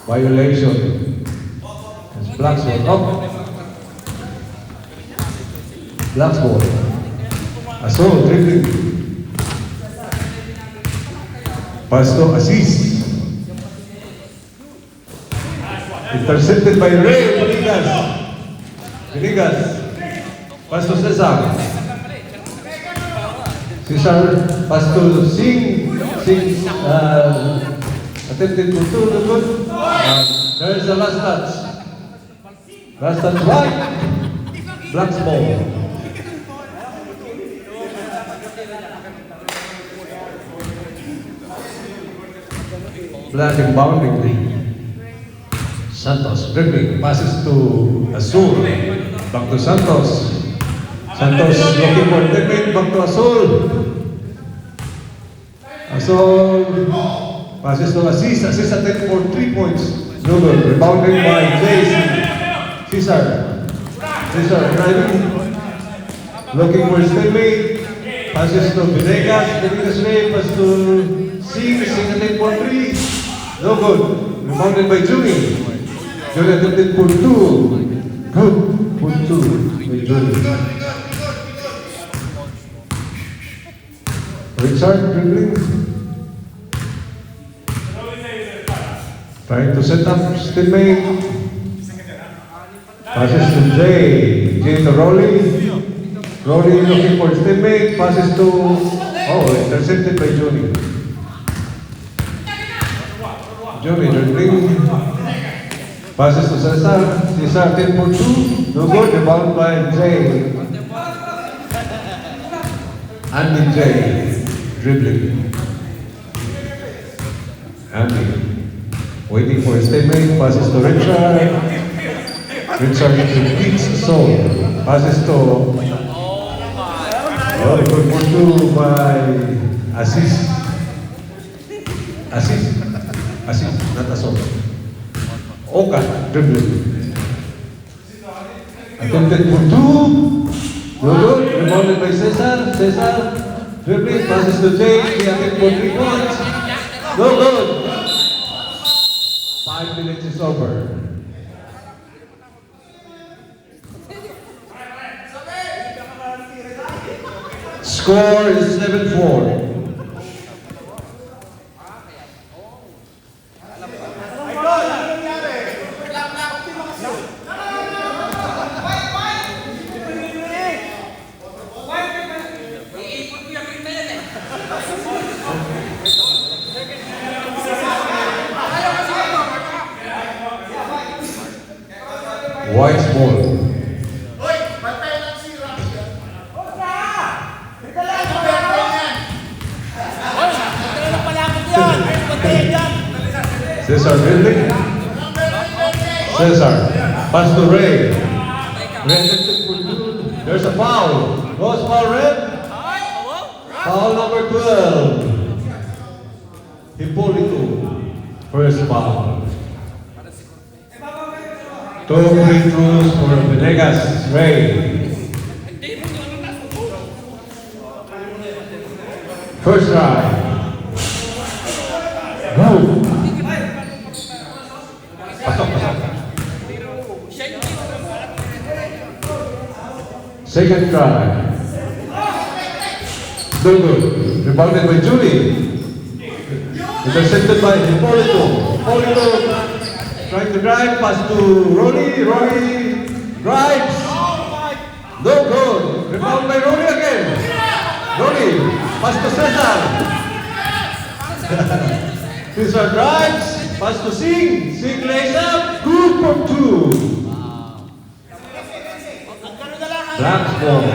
Violation. It's Black's ball. Up. Black's ball. Assault, dribbling. Pass to Aziz. Intercepted by Ray Villegas. Pass to Cesar. Cesar, pass to Singh. Attempted to two, good. There's the last touch. Last touch, right. Black's ball. Black inbounding. Santos dribbling, passes to Azul. Back to Santos. Santos looking for teammate, back to Azul. Azul passes to Aziz. Aziz attempt for 3 points. No good. Rebounded by Jason. Cesar driving. Looking for his teammate. Passes to Villegas. Villegas pass to Singh attempt for 3. No good. Rebounded by Juni. Juni attempted for 2. Good. For 2 by Juni. Richard dribbling. Trying to set up his teammate. Passes to Jay. Jay to Rolly. Rolly looking for his teammate. Passes to... intercepted by Juni. Juni dribbling. Passes to Cesar. Cesar 10 for 2. No good. Rebound by Jay. Andy Jay dribbling. Andy waiting for his teammate. Passes to Richard. Richard repeats the soul. Passes to... good for 2 by Aziz. Aziz, not Asol. Oka dribbling. Attempted for 2. No good. Rebounded by Cesar. Cesar dribbling. Passes to Jay. He attempted for 3 points. No good. 5 minutes is over. Score is 7-4. White's ball. Cesar dribbling. Cesar. Pass to Ray. There's a foul. What's foul, Red? Foul number 12. Hipólito. First foul. 2 free throws for Villegas. Ray. First try. Go. Second try. No good. Rebounded by Julie. Intercepted by Hipólito. Hipólito trying to drive. Pass to Rolly. Rolly drives. No good. Rebound by Rolly again. Rolly. Pass to Cesar. Cesar drives. Pass to Singh. Singh lays up. Good for 2. Black's ball.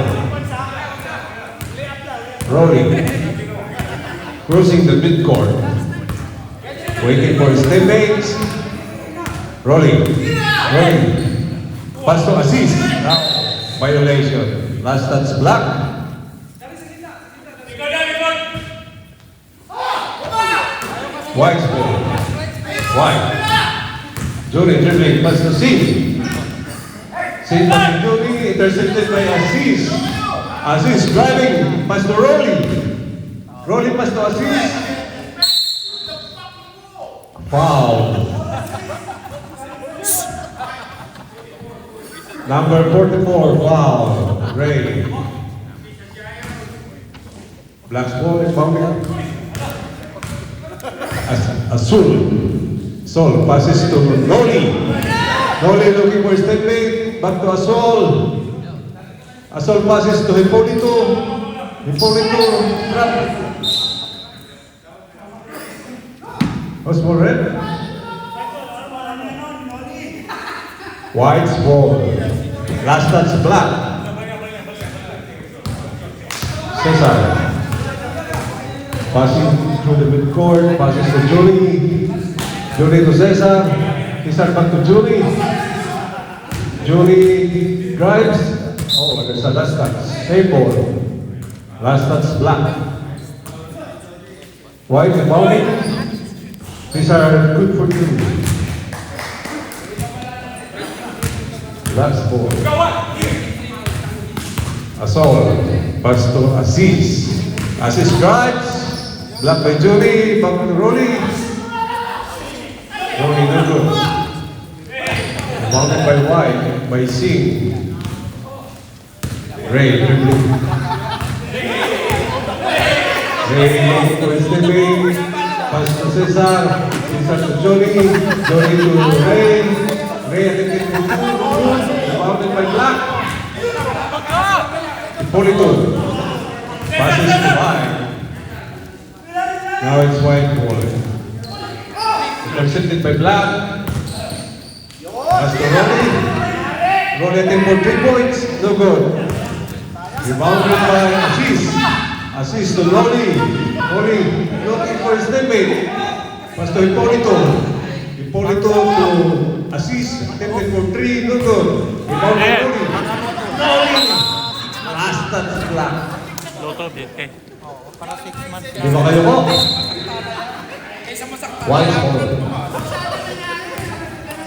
Rolling. Crossing the midcourt. Waiting for his teammates. Rolling. Pass to Aziz. Now, violation. Last touch Black. White's ball. White. Juni dribbling. Pass to Singh. Singh passing Juni. Intercepted by Aziz. Aziz driving. Pass to Rolly. Rolly pass to Aziz. Foul. Number 44, foul. Ray. Black's ball is bounding up. Azul. Sol passes to Noli. Noli looking for step late. Back to Azul. Azul passes to Hipólito. Hipólito. Trap. What's more red? White's ball. Last touch black. Cesar. Passing through the midcourt. Passes to Julie. Julie to Cesar. Cesar back to Julie. Julie drives. Oh, there's a last touch. Same ball. Last touch black. White rebounding. Cesar good for two. Last ball. Assault. Pass to Aziz. Aziz drives. Blocked by Julie. Back to Rolly. Rolly no good. Mounted by White. By Singh. Ray dribbling. Ray looking for slipping. Pass to Cesar. Cesar to Julie. Julie to Ray. Ray attempting to shoot. Mounted by Black. Hipólito. Passes to White. Now it's White ball. Intercepted by Black. Pass to Rolly. Rolly attempting for 3 points. No good. Rebounded by Aziz. Aziz to Rolly. Rolly looking for his teammate. Pass to Hipólito. Hipólito to Aziz. Attempted for 3. No good. Rebounded by Rolly. Last touch Black. Loto, okay. Para 6 months. Di ba kayo po? White ball.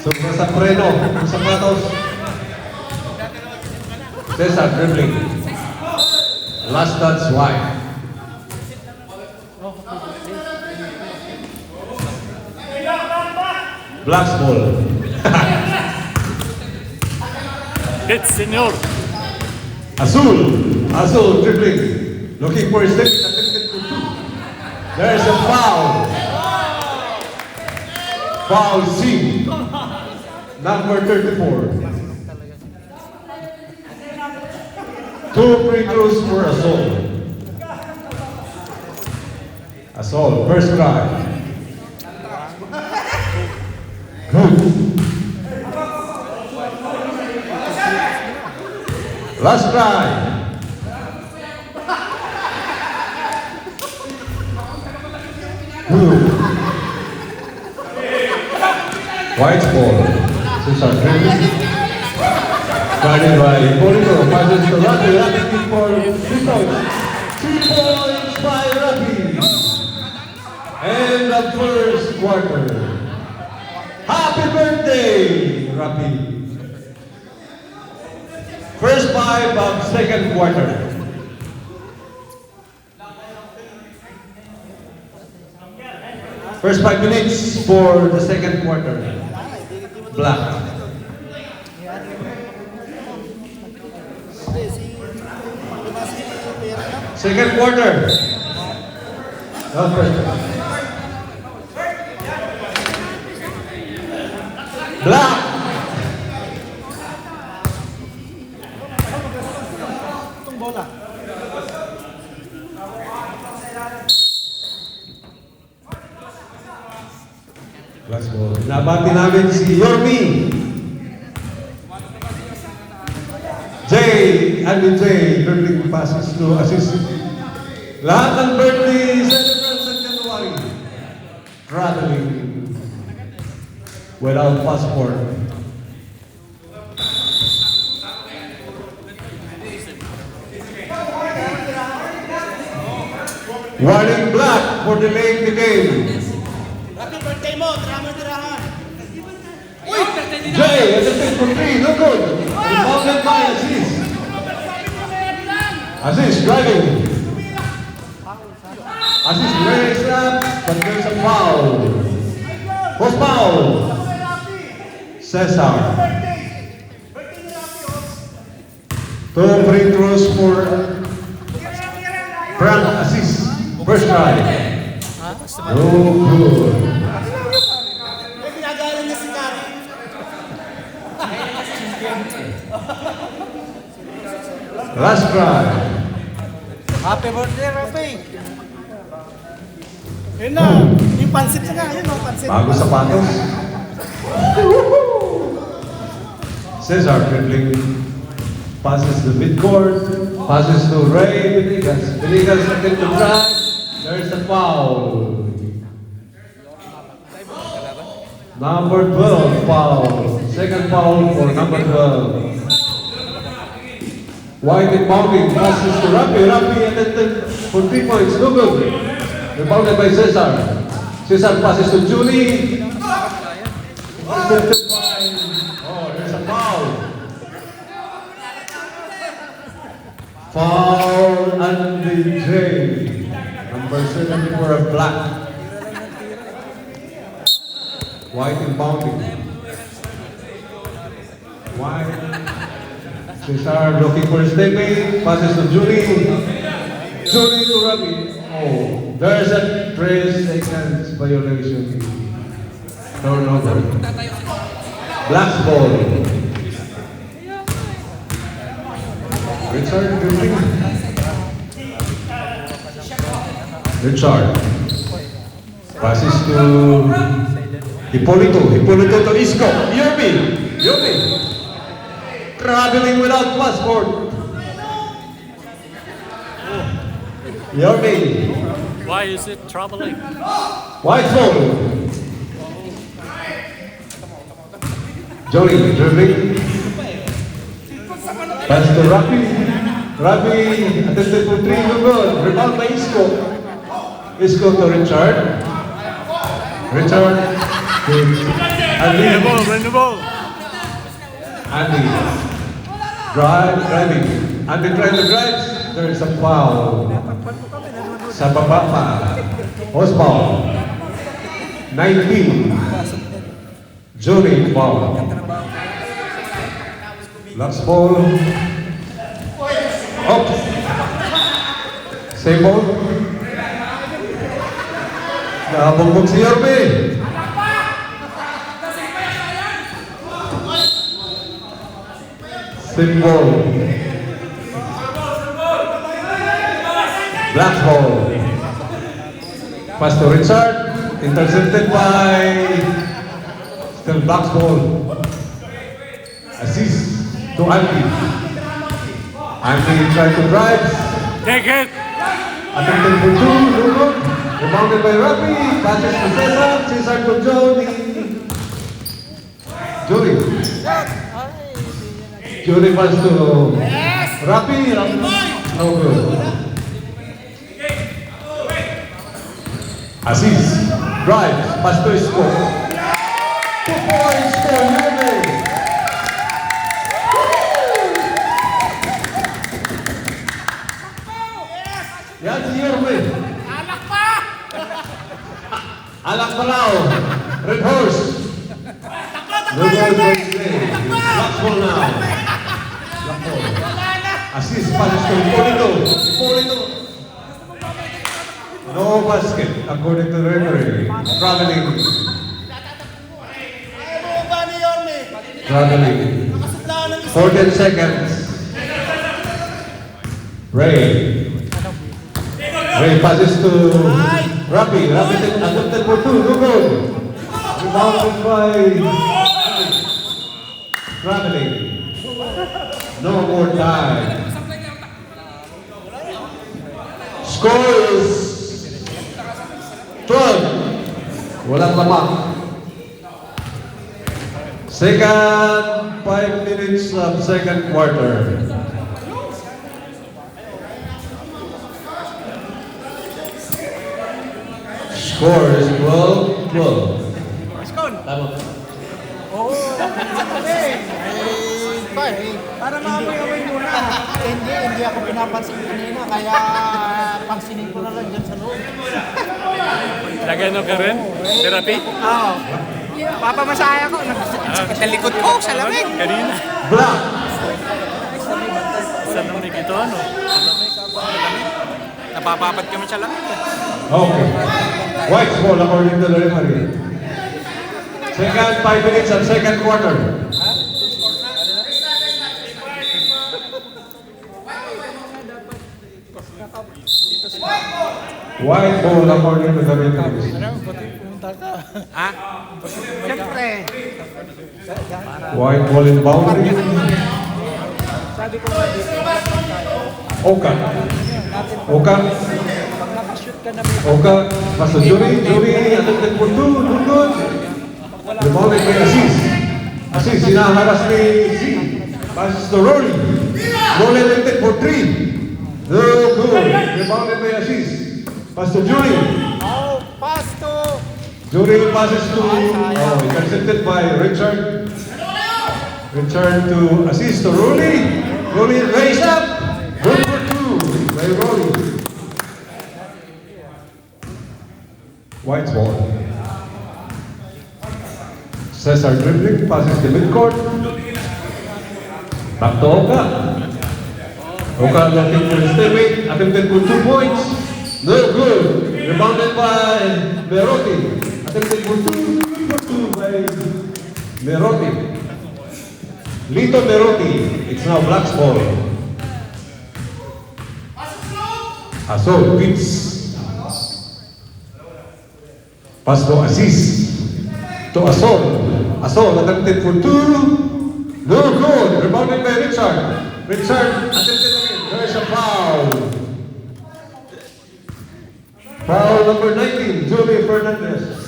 So, sa preno, sa platos. Cesar dribbling. Last touch White. Black's ball. Hit, senor. Azul. Azul dribbling. Looking for his step. Attempted for 2. There's a foul. Foul C. Number 34. 2 free throws for Azul. Azul, first try. Good. Last try. Good. White ball. Cesar dribbling. Guarded by Hipólito. Passes to Rapi. Rapi for 3 points. 3 points by Rapi. And the first quarter. Happy birthday, Rapi. First 5 of second quarter. First 5 minutes for the second quarter. Black. Second quarter. First. Black. Itong bola. Last ball. Nabati namin si Yormi. Jay, Andy Jay, birthday passes to assist. Lahat ng birthday celebrants sa January. Traveling without passport. Warning Black for delaying the game. Happy birthday mo, drama tirahan. Jay, attempted for 3, no good. Rebounded by Aziz. Aziz driving. Aziz raised up, but there's a foul. Post foul. Cesar. 2 free throws for Frank assist. First try. No good. May ginagalan niya si Karen. Last try. Happy birthday, Rafi. Yun na. Yung pansit niya nga. Yun o, pansit. Bago sapatos. Cesar dribbling. Passes to midcourt. Passes to Ray Villegas. Villegas again to drive. There's a foul. Number 12 foul. Second foul for number 12. White inbounding. Passes to Rapi. Rapi attempted for 3 points. No good. Rebounded by Cesar. Cesar passes to Julie. Intercepted by... Oh, there's a foul. Foul Andy J. Number 74 of black. White inbounding. White. Cesar looking for a stepping. Passes to Julie. Julie to Rabi. Oh, there's a 3 seconds violation. Turnover. Black ball. Richard dribbling. Richard. Passes to Hipolito. Hipolito to Isco. Yobi. Yobi. Traveling without passport. Yobi. Why is it troubling? White ball. Johnny dribbling. Pass to Rapi. Rapi attempted for 3, no good. Rebound by Isco. Isco to Richard. Richard. Andy. Win the ball. Andy. Driving. Andy trying to drive. There is a foul. Sa baba pa. Osbal. 19. Johnny foul. Last ball. Up. Same ball. Nakabugbog si Yorme. Same ball. Black ball. Pass to Richard. Intercepted by still black ball. Assist to Andy. Andy tried to drive. Take it. Attempted for 2. No good. Rebounded by Rapi. Passes to Cesar. Cesar to Jody. Jody. Jody pass to Rapi. No good. Aziz. Drives. Pass to Isco. 2 points for Yorme. Yan si Yorme. Alak pa raw. Red Horse. No goal for today. Black ball now. Black ball. Assist passes to Hipolito. Hipolito. No basket according to the referee. Traveling. Ayaw mo ba ni Yorme? Traveling. Nakasuplaan ng isa. 14 seconds. Ray. Ray passes to Rapi. Rapi attempted for 2. No goal. Rebounded by Traveling. No more time. Score is 12. Walang lamang. Second 5 minutes of second quarter. Score is 12-12. Para mamay-away muna. Hindi ako pinapansin kanina, kaya pansinin ko na lang dyan sa loob. Lagay no ka rin? Therapy? Oo. Papamasaya ko. Sakit sa likod ko, sa lamig. Kanina. Black. Saan nang ito ano? Napapapad kami sa lamig. Okay. White ball according to the referee. Second 5 minutes and second quarter. White ball according to the referee. Ha? Siyempre. White ball in boundary. Oka. Oka. Oka. Pass to Jury. Jury. Attempted for two. Good. Rebounded by Aziz. Aziz. Sinaharas ni Z. Passes to Rory. Rory attempted for three. No good. Rebounded by Aziz. Pass to Jury. Oh, pass to... Jury passes to intercepted by Richard. Return to assist to Rolly. Rolly raised up. Good for two by Rolly. White ball. Cesar dribbling, passes the midcourt. Back to Oka. Oka looking for his teammate. Attempted for 2 points. No good. Rebounded by Merotti. Attempted for two by Merotti. Lito Merotti. It's now Black's ball. Asol beats. Pass to Aziz. To Asol. Asol attempted for two. No good. Rebounded by Richard. Richard attempted again. There's a foul. Foul number 19, Julie Fernandez.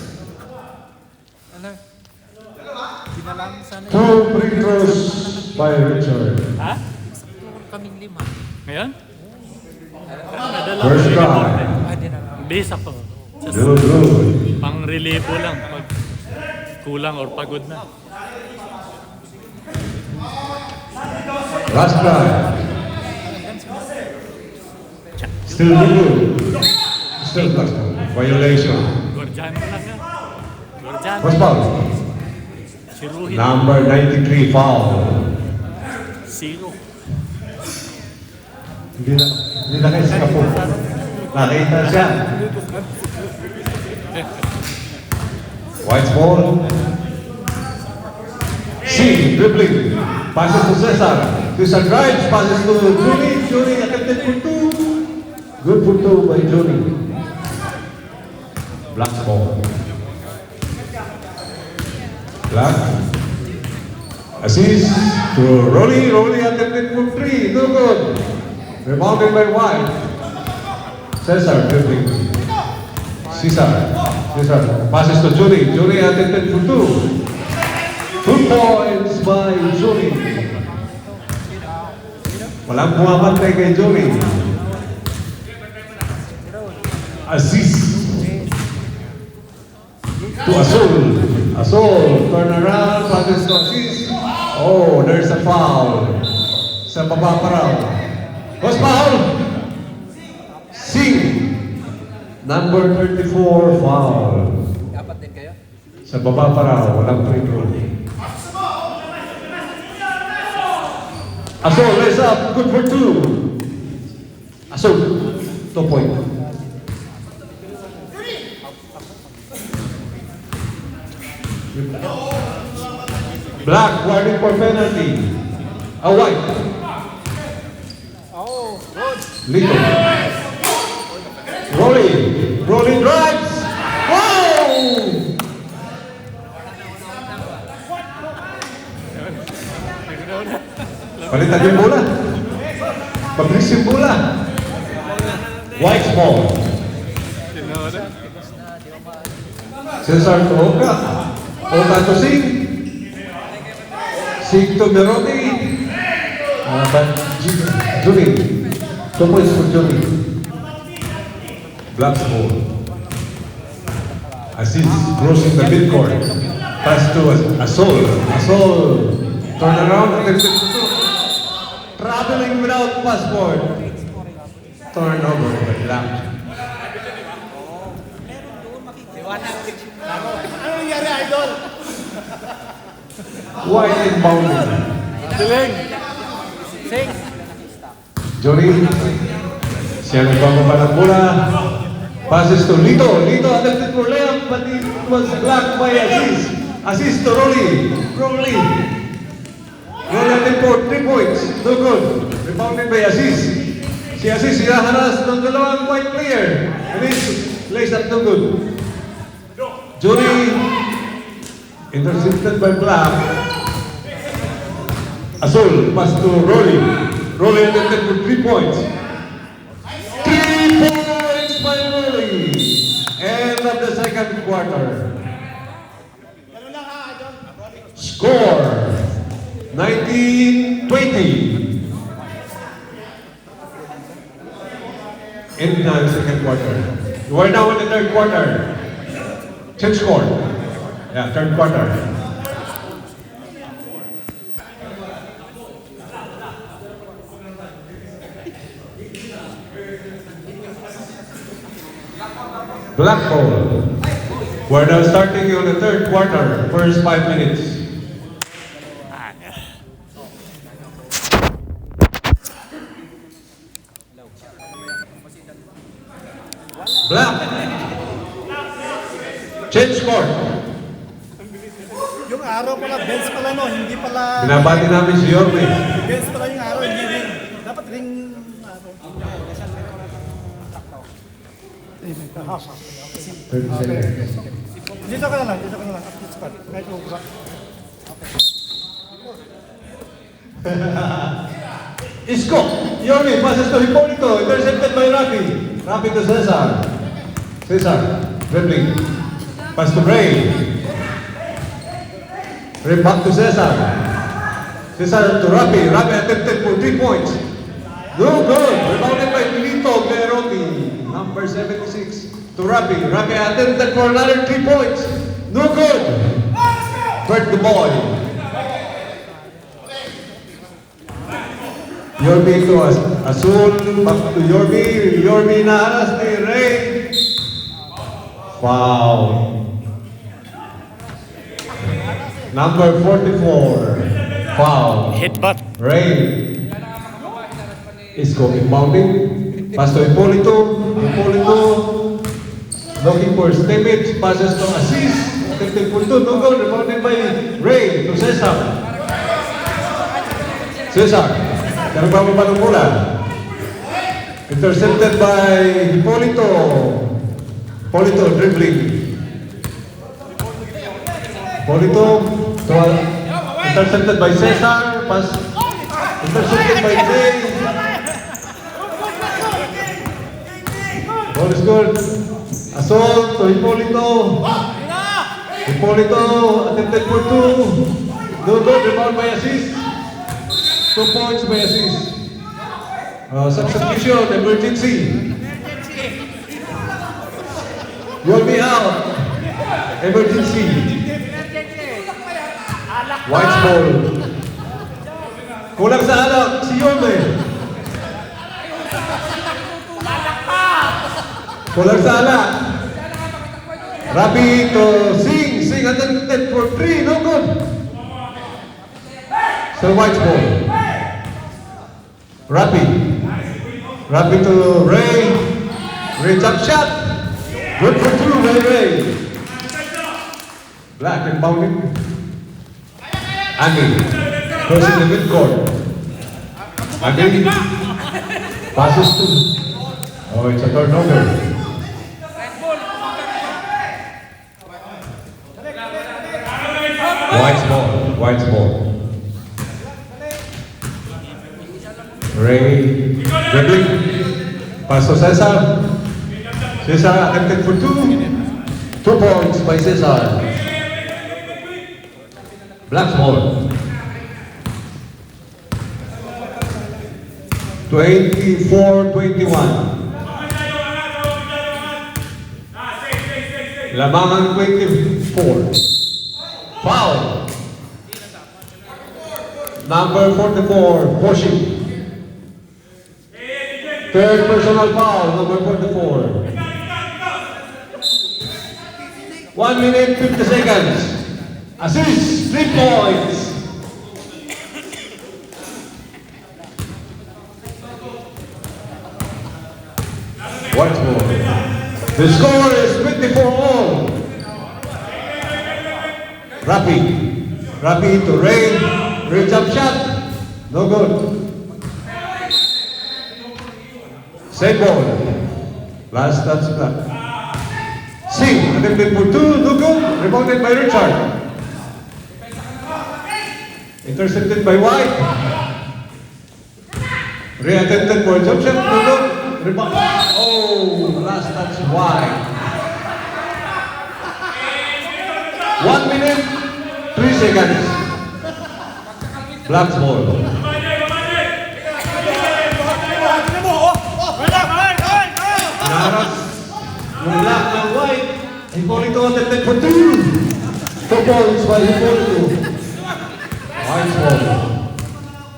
Two free throws by Richard. Ha? Kaming lima. Ngayon? Nadala First ko try. base ako. Just Good. pang relibo lang pag kulang or pagod na. Last try. Still good. Still black. Violation. Gorjan mo lang yan. Gorjan. First foul. Si Ruhit. Number 93 foul. Zero. Hindi na kayo sa po. Nakita siya. White ball. C, dribbling. Passes to Cesar. Cesar drives, passes to Juni. Juni attempted for two. Good for two by Juni. Black ball. Black. Aziz to Rolly. Rolly attempted for three. No good. Rebounded by White. Cesar dribbling. Cesar. Cesar passes to Juni. Juni attempted for two. 2 points by Juni. Walang bumabantay kay Juni. Aziz. To Asol. Asol. Turn around. Passes to Aziz. Oh, there's a foul. Sa baba pa raw. What's foul? Sing. Number 34 foul. Dapat din kayo? Sa baba pa raw. Walang free throw. Asol, raise up. Good for two. Asol. 2 point. Black, warning for penalty. A white. Oh, good. Lito. Rolling. Rolling drives. Wow! Palitan yung bola. Pabilis yung bola. White ball. Cesar to Oka. Oka to Sing. Sing to Merotti. But Juni. 2 points for Juni. Black ball. Aziz crossing the midcourt. Pass to Asol. Asol. Turn around. Traveling without passport. Turnover by Black. Ano nangyari, Idol? White inbounding. Galing. Sing. Johnny. Siya nagpapapa ng bola. Passes to Lito. Lito attempted for layup, but it was blocked by Aziz. Aziz to Rolly. Rolly. Rolly attempted for 3 points. No good. Rebounded by Aziz. Si Aziz hinaharas ng dalawang white player. And it lays up no good. Johnny. Intercepted by Black. Azul. Pass to Rolly. Rolly attempted for 3 points. 3 points by Rolly. End of the second quarter. Score 19-20. End na the second quarter. We're now in the third quarter. Change score. Yeah, third quarter. Black ball. We're now starting on the third quarter, first 5 minutes. Black. Change score. Yung araw pala, bench pala no, hindi pala... Binabati namin si Yorme. Bench pala yung araw, hindi ring. Dapat ring... Dito ka na lang, dito ka na lang. Up to spot. Kahit mo ba? Isko. Yorme passes to Hipolito. Intercepted by Rafi. Rafi to Cesar. Cesar. Dribbling. Pass to Ray. Ray back to Cesar. Cesar to Rafi. Rafi attempted for 3 points. No good. Rebounded by Lito Perotti. Number 76. To Rafi. Rafi attempted for another 3 points. No good. Bert the boy. Yormi to Azul. Back to Yormi. Yormi naharas ni Ray. Foul. Number 44. Foul. Headbutt. Ray. Isko inbounding. Pass to Hipolito. Hipolito. Looking for Stemage. Passes to Aziz. Attempted for 2. No goal. Rebounded by Ray. To Cesar. Cesar. Karababa ng bola. Intercepted by Hipolito. Hipolito dribbling. Hipolito. Intercepted by Cesar. Pass. Intercepted by Ray. Ball is good. Assault to Hipolito. Hipolito attempted for 2. No good. Rebound by Aziz. 2 points by Aziz. Substitution, emergency. You'll be out. Emergency. White ball. Kulang sa alak, si Yorme. Kulang sa alak. Rapi to Sing. Sing attempted for 3. No good. So white ball. Rapi. Rapi to Ray. Ray jump shot. Good for 2 by Ray. Black inbounding. Andy. Crossing the midcourt. Andy. Passes to. Oh, it's a turnover. White ball. White ball. Ray dribbling. Pass to Cesar. Cesar attempted for 2. 2 points by Cesar. Black ball. 24-21. Lamangan 24. Foul. Number 44, Boshi. Third personal foul, number 44. 1 minute, 50 seconds. Aziz, 3 points. The score is 24 all. Rapi to Ray. Ray jump shot. No good. Same ball. Last touch back. Sing. Attempted for two. No good. Rebounded by Richard. Intercepted by White. Ray attempted for a jump shot. No good. Rebound. Oh, last touch White. 1 minute, 3 seconds. Black ball. Naras yung black ng white. Hipólito attempted for two. 2 points by Hipólito. White ball.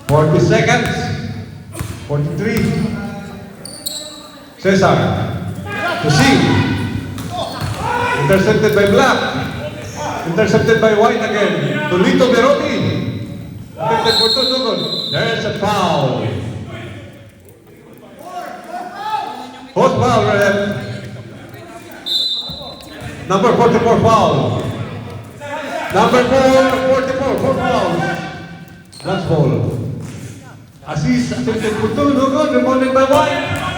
40 seconds. 43. Cesar. To see. Intercepted by Black. Intercepted by White again. To Lito Berotti. Attempted for two. No good. There's a foul. Post foul, ref. Number 44 foul. Number 44 fouls. That's foul. Aziz attempted for two. No good. Rebounded by White.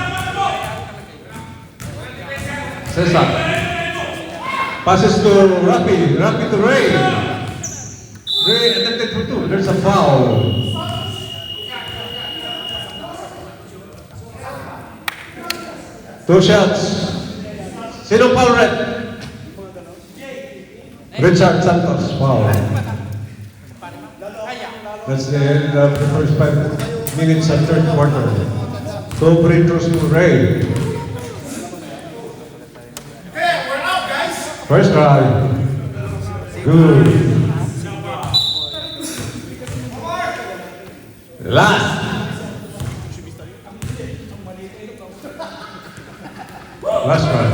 Cesar. Passes to Rapi to Ray. Ray attempted for two. There's a foul. Two shots. Sino foul red? Richard Santos. Foul. That's the end of the first 5 minutes of third quarter. Two free throws to Ray. First try. Good. Last. Last try.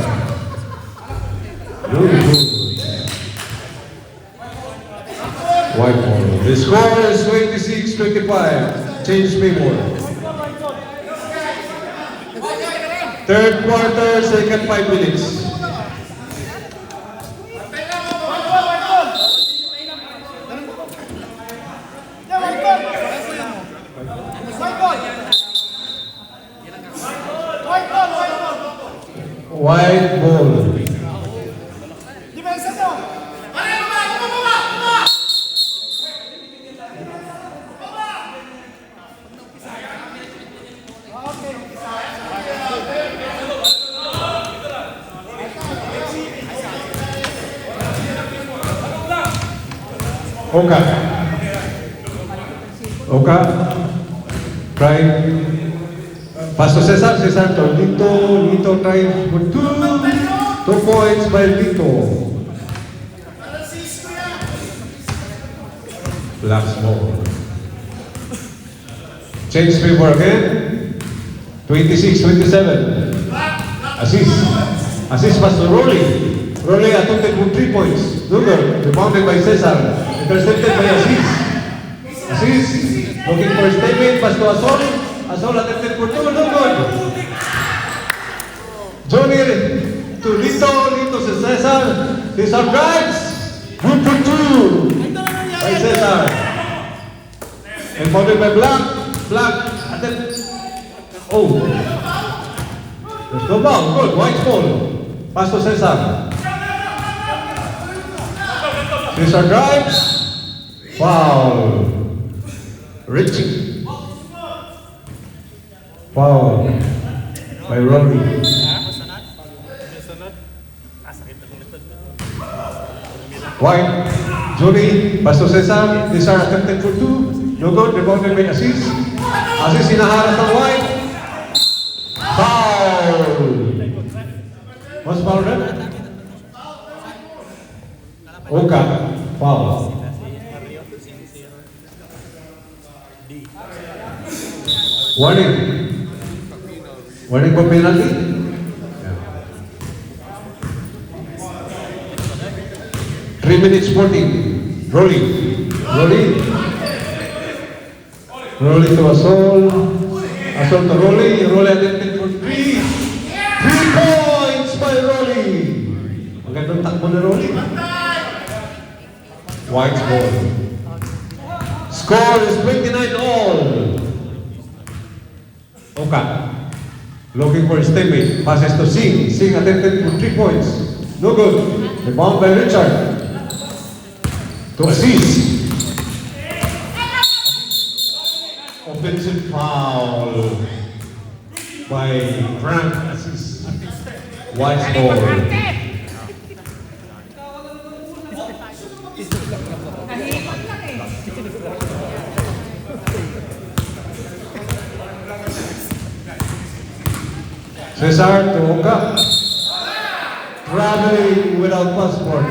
Good. White ball. The score is 26-25. Change favor. Third quarter, second 5 minutes. White ball. Oka. Try. Pass to Cesar. Cesar to Lito. Lito tries for two. 2 points by Lito. Black ball. Change favor again. 26-27. Assist pass to Rolly. Rolly attempted for 3 points. Lugar, rebounded by Cesar. Intercepted by Aziz. Looking for a statement. Pass to Asol. Asol attempted for 2. No good. Johnny to Lito. Lito to Cesar. Cesar drives. Good for 2. By Cesar. Rebounded by Black. Black attempted. Oh. There's no foul. Good. White ball. Pass to Cesar. Cesar drives. Foul. Richie. Foul. By Rory. White. Johnny. Pass to Cesar. Cesar attempted for 2. No good. Rebounded by Aziz. Aziz hinaharap ng White. Foul. What's foul red? Oka. Foul. Warning. Warning for penalty. Yeah. 3 minutes 14. Rolling. Rolling to Asol. Asol to Rolly. Rolly attempted for 3. 3 points by Rolly. Moneroli. White's ball. Score is 29 all. Oka. Looking for his teammate. Passes to Singh. Singh attempted for 3 points. No good. Rebound by Richard. To Aziz. Offensive foul by Frank Aziz. White's ball. Cesar to Oka. Traveling without passport.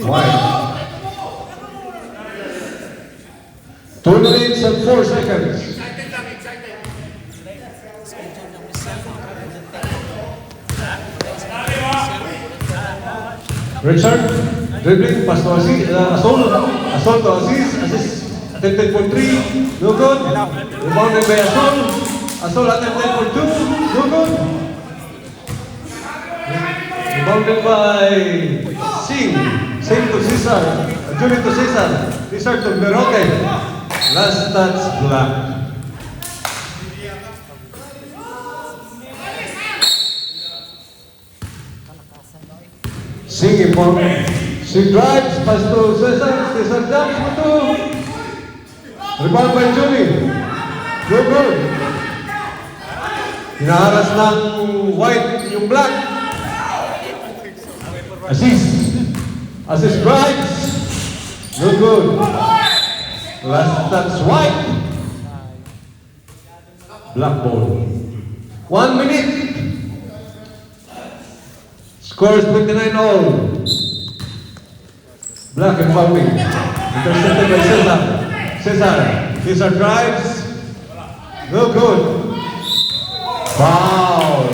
White. 2 minutes and 4 seconds. Richard, dribbling, pass to Aziz, Asol to Aziz, Aziz attempted for 3, no good. Rebounded by Asol attempted for 2, no good. Rebounded by Singh to Cesar, Julie to Cesar to Berote. Last touch, black. Singh for Singh drives, pass to Cesar jumps for 2. Rebound by Julie. No good. Hinaharas ng white yung black. Aziz drives. No good. Last touch white. Black ball. 1 minute. Score is 29 all. Black and fouling. Intercepted by Cesar drives. No good. Foul.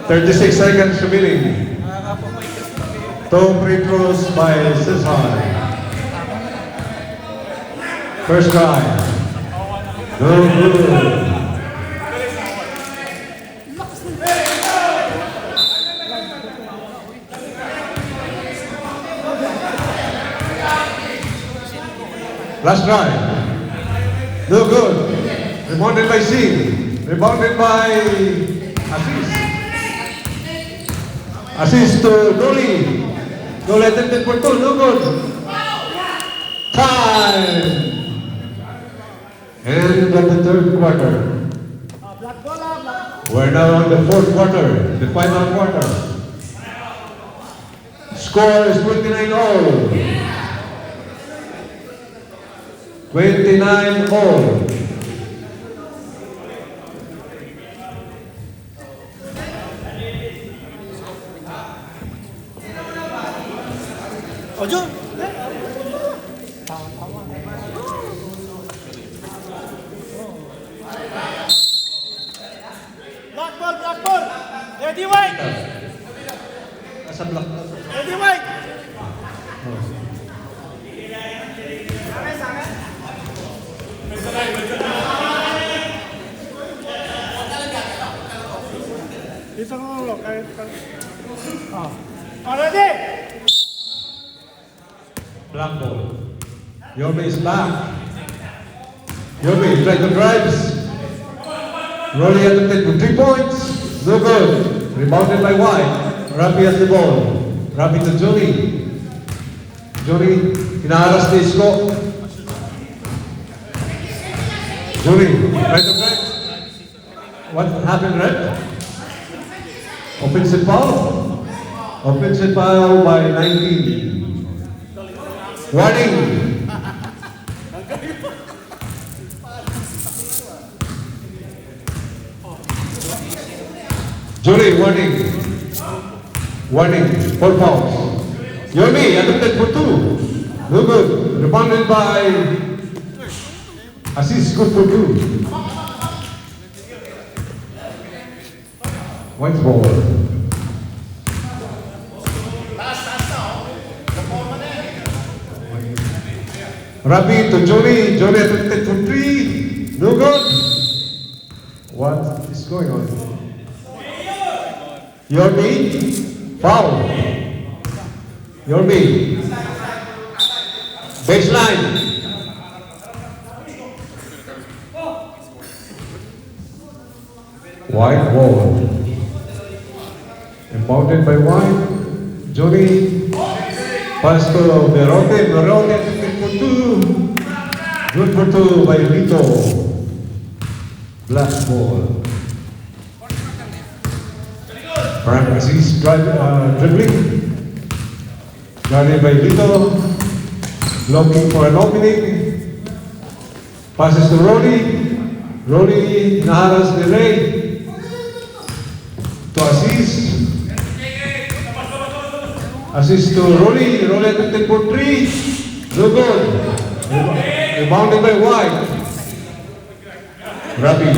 36 seconds remaining. 2 free throws by Cesar. First try. No good. Last try. No good. Rebounded by Singh. Rebounded by Aziz to Dolly. Dolly attempted for 2. No good. Time. End of the third quarter. We're now on the fourth quarter, the final quarter. Score is 29 all. 29 all. Ojo. Black ball. Ready, White. Nasa block. Ready, White. Dito ko ulo. Ready. Black ball. Yomi is back. Yomi try to drives. Rolly attempted for 3 points. No good. Rebounded by White. Rapi has the ball. Rapi to Johnny. Johnny, hinaharas ni Isko. Johnny, try to drive. What happened, Red? Offensive foul. Offensive foul by 19. Warning. Jury, warning. Warning, 4 fouls. Yomi, attempted for 2. No good. Rebounded by Aziz, good for 2. White ball. White Rabi to Johnny. Johnny attempted for three. No good. What is going on? Yormi. Foul. Yormi. Baseline. White ball. Impounded by White. Johnny. Pass to Merote. Merote attempted for two. Good for two by Lito. Black ball. Frank Aziz dribbling. Guarded by Lito. Looking for an opening. Passes to Rodi. Rodi naharas ni Ray. To Aziz. Aziz to Rodi. Rodi attempted for three. No good. Rebounded by White. Rabi.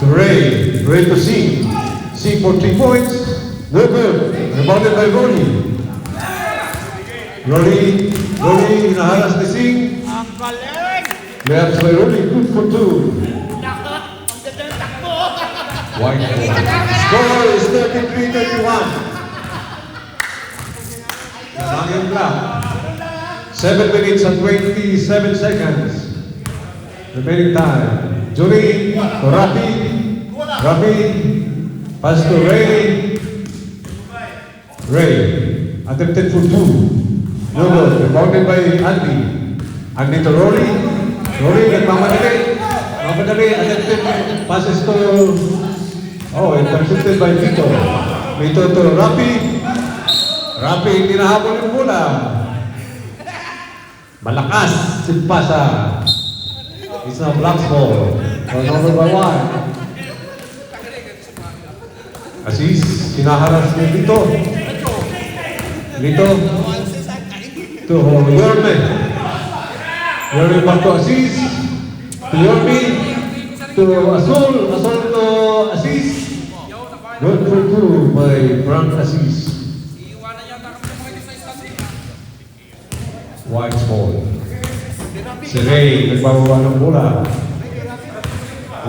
To Ray. Ray to Singh. Singh for 3 points. No good. Rebounded by Rodi. Rodi naharas ni Singh. Layups by Rodi. Good for two. White ball. Score is 33-31. Sangin Black. 7 minutes and 27 seconds. Remaining time. Johnny to Rafi. Rafi. Pass to Ray. Ray. Attempted for two. No good. Rebounded by Andy. Andy to Rory. Rory nagmamadali. Mamadali. Attempted. Passes to... Oh, intercepted by Vito. Vito to Rafi. Rafi tinahabol yung bola. Malakas si Pasa. It's now black ball. Turnover by one. Aziz, kinaharas ni Lito. Lito. To Yorme. Yorme back to Aziz. To Yorme. To Azul. Azul to Aziz. Good for two by Frank Aziz. White ball. Si Ray nagbababa ng bola.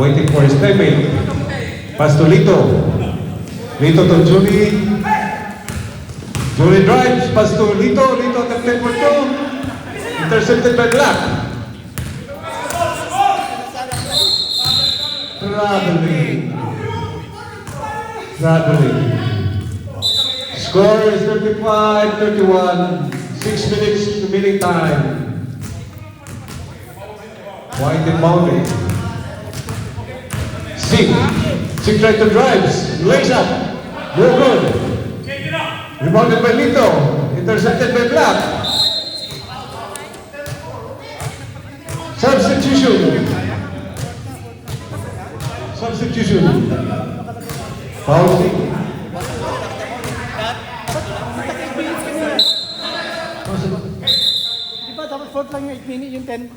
Waiting for his teammate. Pass to Lito. Lito to Julie. Julie drives. Pass to Lito. Lito attempted for two. Intercepted by Black. Traveling. Score is 35-31. 6 minutes remaining time. White and bounding. Singh tried to drives. Lays up. No good. Rebounded by Lito. Intercepted by Black. Substitution. Foul Singh. Di ba dapat short lang yung 8 minutes yung 10?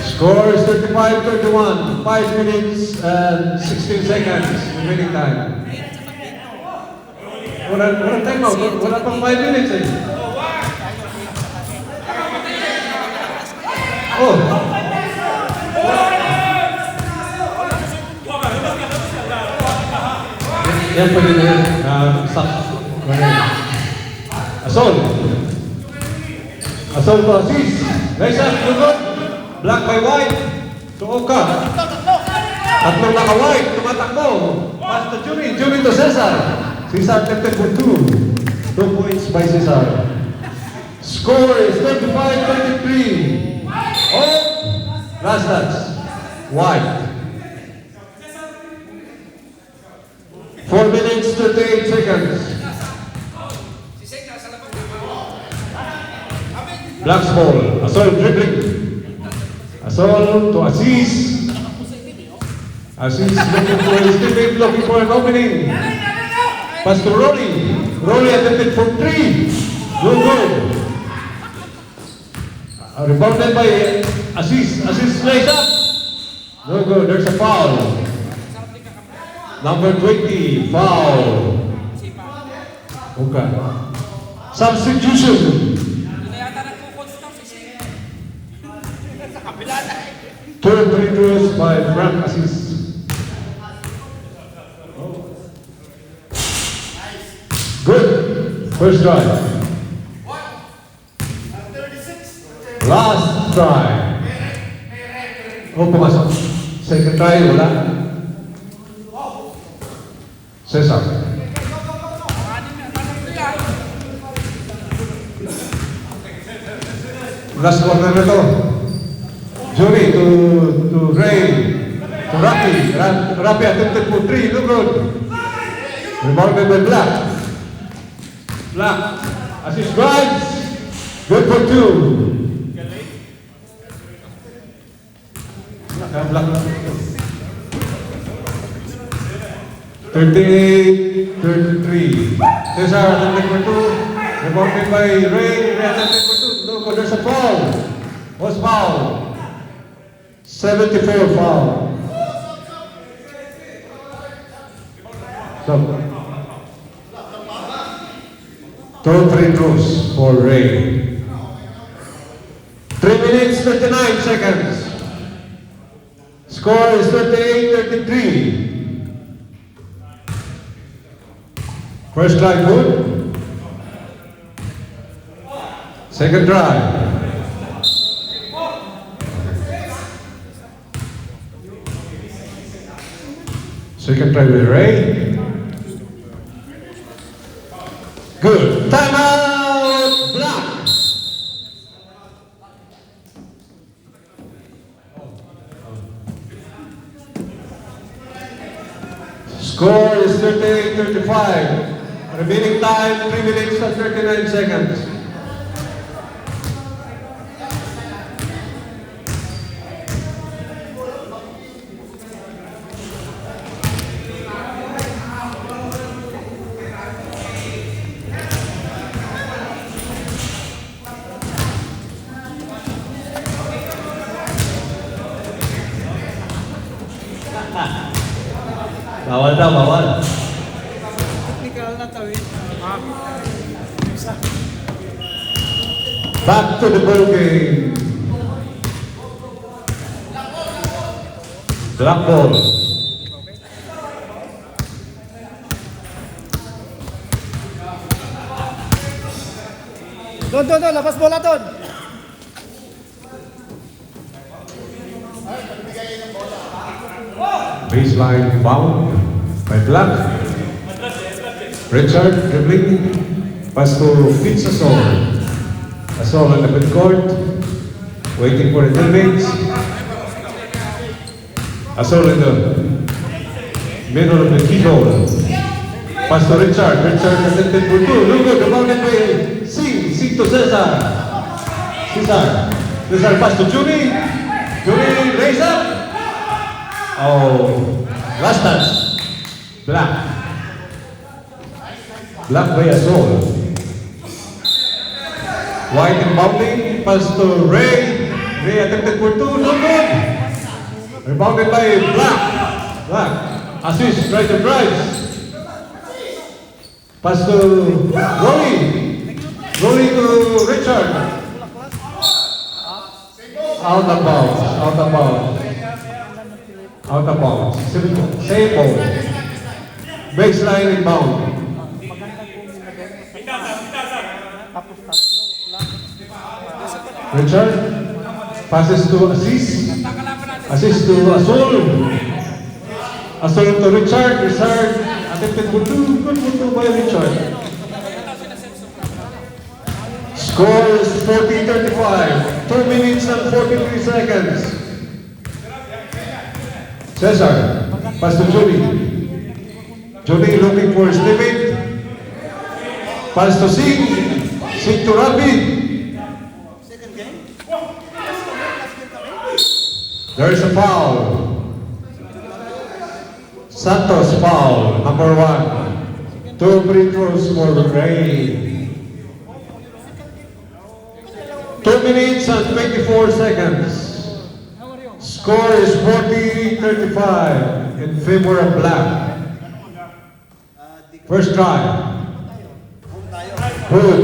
Score is 35-31. 5 minutes and 16 seconds remaining time. Wala time out. Wala pang 5 minutes eh. Oh. Yan pwede na yan. Asol to Aziz. Nice up. Good. Black by White. To Oka. Tatlong naka-white. Tumatakbo. Pass to Julie. Julie to Cesar. Cesar tempted for two. 2 points by Cesar. Score is 35-33. Oh! Last touch. White. 4 minutes, 38 seconds. Black's ball. Asol dribbling. Asol to Aziz. Aziz looking for his teammate, looking for an opening. Pass to Rolly. Rolly attempted for three. No good. Rebounded by Aziz. Aziz lays up. No good. There's a foul. Number 20, foul. Okay. Substitution. Turn free throws by Frank Assis. Good. First try. Last try. Oh, pumasok. Second try, wala. Cesar. Last corner na to. Johnny to Ray. To Rapi. Rapi attempted for 3. No good. Rebounded by Black. Black. Assist drives. Good for 2. Black. 38-33. Cesar attempted for 2. Rebounded by Ray. Ray attempted for 2. No good. There's a foul. What's foul? 74 foul. So, two free throws for Ray. 3 minutes, 39 seconds. Score is 38-33. First try good. Second try. Second try with Ray. Good. Timeout, Black. Score is 38-35. Remaining time, 3 minutes and 39 seconds. Bawal daw, bawal. Technical na tawid. Back to the ball game. Black ball. Doon, labas bola doon. Baseline bound by Black. Richard dribbling. Pass to Fitz Asol. Asol on the midcourt. Waiting for the teammates. Asol in the middle of the keyhole. Pass to Richard. Richard attempted for 2. No good. Rebounded by Singh. Singh to Cesar. Cesar pass to Junie. Junie raise up. Oh, last touch. Black. Black by Asol. White inbounding. Pass to Ray. Ray attempted for 2. No good. Rebounded by Black. Assist. Try to drive. Pass to Rolly. Rolly to Richard. Out of bounds. Same ball. Baseline inbound. Richard passes to Assis. Assis to Asol. Asol to Richard. Richard attempted for 2. Good for 2 by Richard. Score is 40-35. 2 minutes and 43 seconds. Cesar, pass to Johnny. Johnny looking for his teammate. Pass to Singh. Singh to Rapi. There's a foul. Santos foul, number 1. 2 free throws for Ray. 2 minutes and 24 seconds. Score is 40-35 in favor of Black. First try. Good.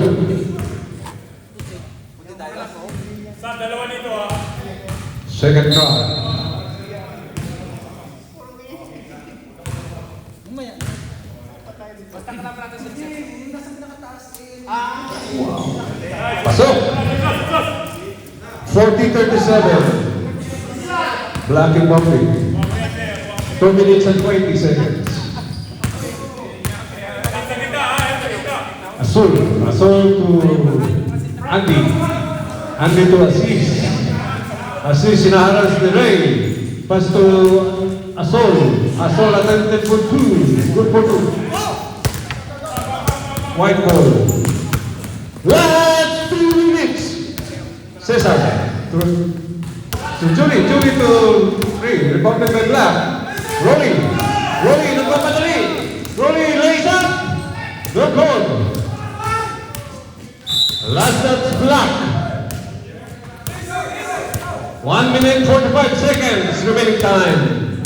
Second try. Pasok. 40-37. Black and bumping. 2 minutes and 20 seconds. Azul to Andy. Andy to Aziz. Aziz sinaharas ni Ray. Pass to Azul. Azul attempted for 2. Good for 2. White ball. Last 2 minutes. Cesar. To Julie to Ray. Rebounded by Black. Rolly. Nagpapadali. Rolly lays up. No goal. Last that's Black. 1 minute 45 seconds remaining time.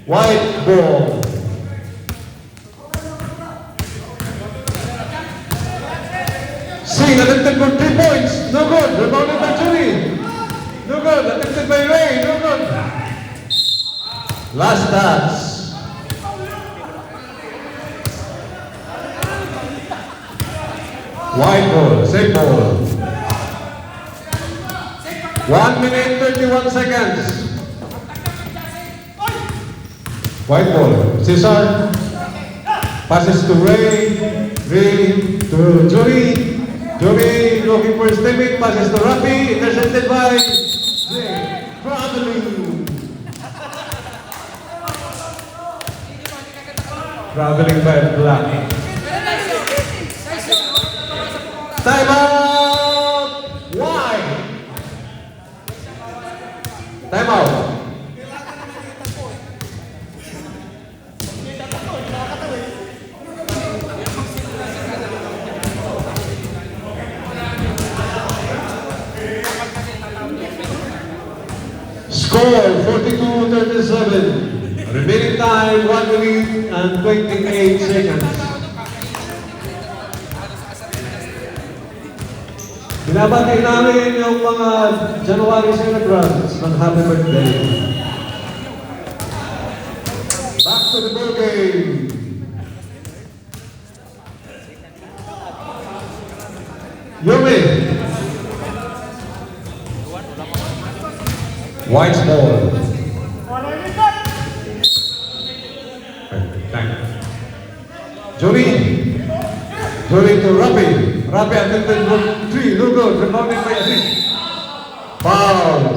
White ball. Singh attempted for 3 points. No good. Rebounded by Julie. No good. Attempted by Ray. No good. Last stats. White ball, same ball. 1 minute 31 seconds. White ball. Cesar passes to Ray. Ray to Jory. Jory looking for his teammate. Passes to Rafi. Intercepted by Zay. Traveling by Black. Time out! Why? Time out. Score 42-37. Remaining time 1 minute and 28 seconds. Binabati namin yung mga January celebrants ng happy birthday. Back to the ball game. Yumi. White ball. Jory to Rafi. Rafi attempted for 3. No good. Rebounded by Aziz. Foul.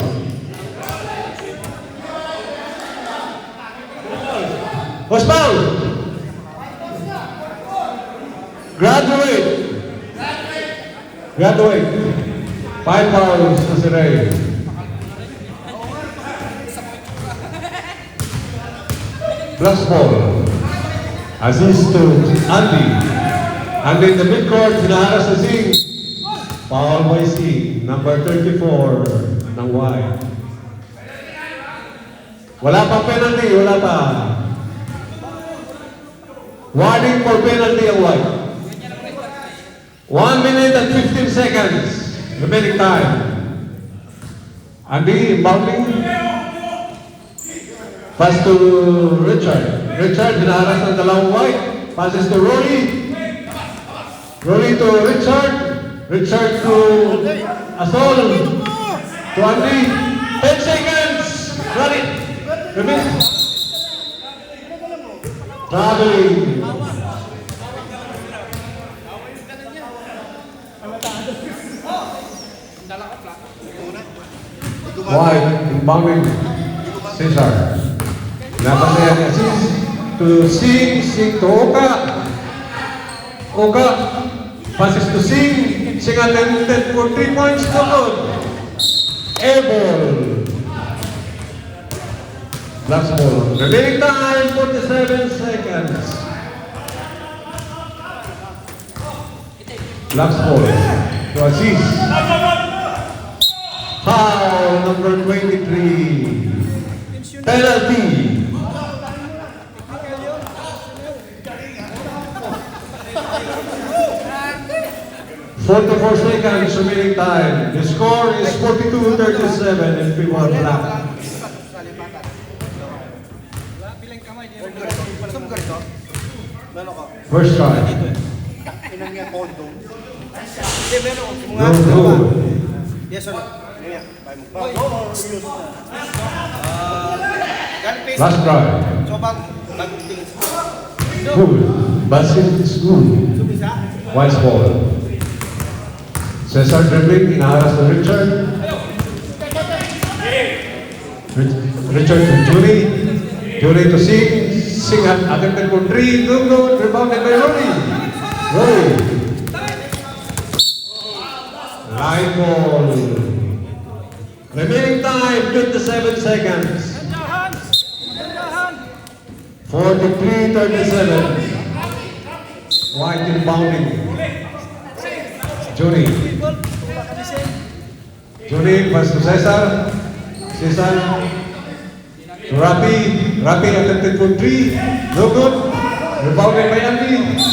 Was foul. Graduate. 5 fouls na si Ray. Plus ball. Aziz to Andy. Andy in the midcourt, hinaharas na Singh. Foul by Singh, number 34 ng White. Wala pa penalty, wala pa. Warning for penalty ang White. 1 minute and 15 seconds remaining time. Andy inbounding. Pass to Richard. Richard hinaharas ng dalawang White. Passes to Rory. Rory to Richard. Richard to Azul. To Andy. 10 seconds. Run it. Remaining. Traveling. White inbounding. Cesar. Napasaya ni Aziz to Singh to Oka. Oka passes to Singh. Singh attempted for 3 points. No good. Air ball. Last ball. Remaining time 47 seconds. Last ball to Aziz. Foul number 23. Penalty. 44 seconds remaining time. The score is 42-37 in favor of black. First try. Good. Yes, sir. Last try. So, bagong tingin sa Good. Basket is good. Wise ball. Cesar dribbling, inaharas to Richard. Richard to Julie. Julie to Singh. Singh attempted for 3. No good. Rebounded by Rory. Rory. Line ball. Remaining time, 57 seconds. 43-37. White inbounding. Johnny. Johnny pass to Cesar. Cesar to Rapi. Rapi attempted for 3. No good. Rebounded by Andy.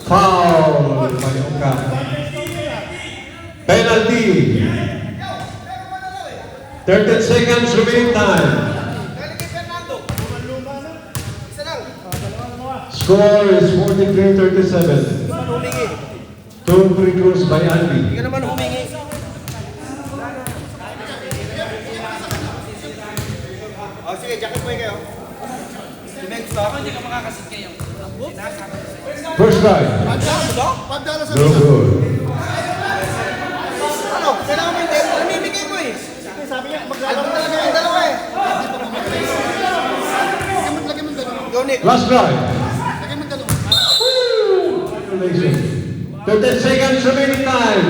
Foul by Oka. Penalty. 13 seconds remaining time. Score is 43-37. Two free throws by Andy. Hindi ka naman humingi. O sige, jacket mo kayo. Defense to. Hindi ka makakasit kayo. First try. No good. Ano? Kailangan mo hindi. Namimigay mo eh. Sabi niya, maglalaro talaga yung dalawa eh. Go, Nick. Last try. Congratulations. 13 seconds remaining time.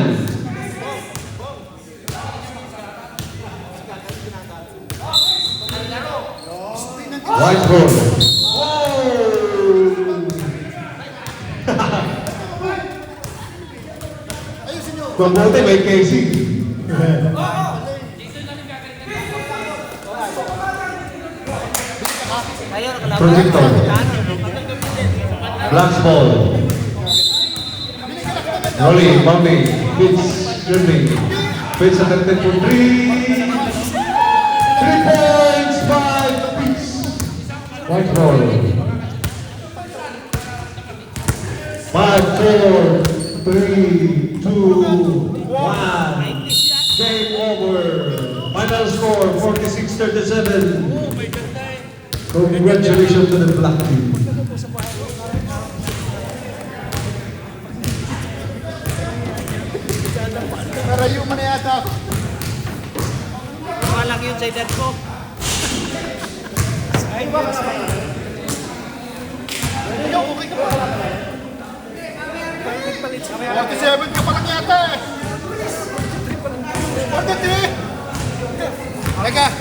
White ball. Mabuti may casing. Projector. Black ball. Rolling, bounding, Fitz, dribbling. Fitz attempted for 3. 3 points by Fitz. White ball. 5, 4, 3, 2, 1. Game over. Final score 46-37. Congratulations to the black team. Narayo mo na yata ako. Walang yun sa edad ko. Ay, bakit? Ayaw, okay ka pa. 47 ka pa lang yata eh. 43! Teka,